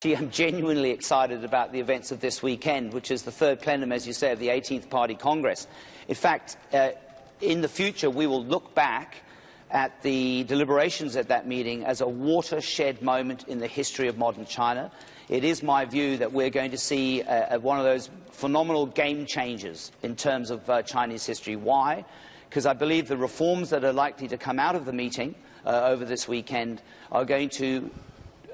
I'm genuinely excited about the events of this weekend, which is the third plenum, as you say, of the 18th Party Congress. In fact, in the future, we will look back at the deliberations at that meeting as a watershed moment in the history of modern China. It is my view that we're going to see one of those phenomenal game changers in terms of Chinese history. Why? Because I believe the reforms that are likely to come out of the meeting over this weekend are going to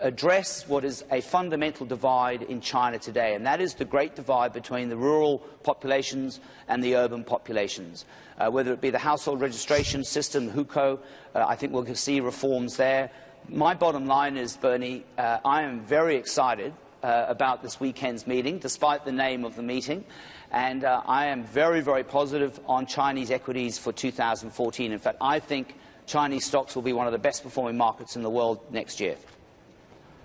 address what is a fundamental divide in China today, and that is the great divide between the rural populations and the urban populations. Whether it be the household registration system, hukou, I think we'll see reforms there. My bottom line is, Bernie, I am very excited about this weekend's meeting, despite the name of the meeting, and I am very, very positive on Chinese equities for 2014. In fact, I think Chinese stocks will be one of the best performing markets in the world next year.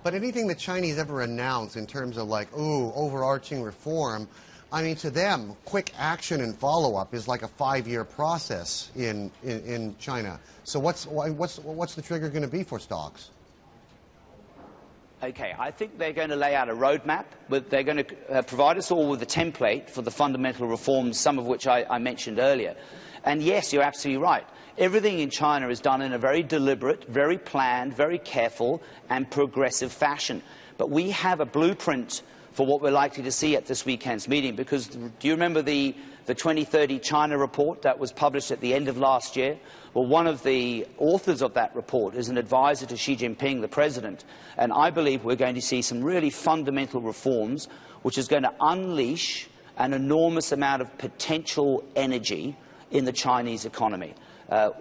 But anything the Chinese ever announce in terms of like, ooh, overarching reform, I mean, to them, quick action and follow-up is like a 5-year process in China. So what's the trigger going to be for stocks? Okay, I think they're going to lay out a roadmap, but they're going to provide us all with a template for the fundamental reforms, some of which I mentioned earlier. And yes, you're absolutely right. Everything in China is done in a very deliberate, very planned, very careful and progressive fashion. But we have a blueprint for what we're likely to see at this weekend's meeting, because do you remember the 2030 China report that was published at the end of last year? Well, one of the authors of that report is an advisor to Xi Jinping, the president, and I believe we're going to see some really fundamental reforms which is going to unleash an enormous amount of potential energy in the Chinese economy.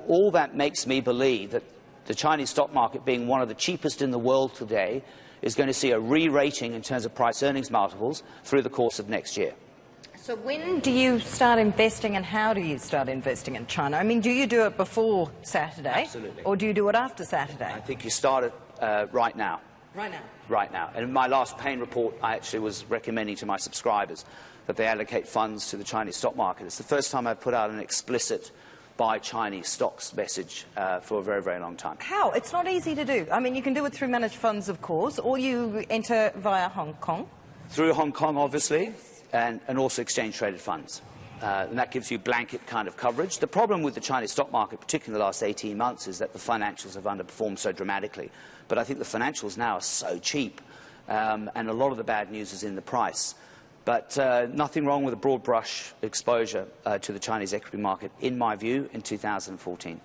All that makes me believe that the Chinese stock market, being one of the cheapest in the world today, is going to see a re-rating in terms of price-earnings multiples through the course of next year. So when do you start investing, and how do you start investing in China? I mean, do you do it before Saturday? Absolutely. Or do you do it after Saturday? I think you start it right now. Right now? Right now. And in my last Pain report, I actually was recommending to my subscribers that they allocate funds to the Chinese stock market. It's the first time I've put out an explicit buy Chinese stocks message for a very, very long time. How? It's not easy to do. I mean, you can do it through managed funds, of course, or you enter via Hong Kong. Through Hong Kong, obviously, and also exchange-traded funds. And that gives you blanket kind of coverage. The problem with the Chinese stock market, particularly in the last 18 months, is that the financials have underperformed so dramatically. But I think the financials now are so cheap, and a lot of the bad news is in the price. But nothing wrong with a broad brush exposure to the Chinese equity market, in my view, in 2014.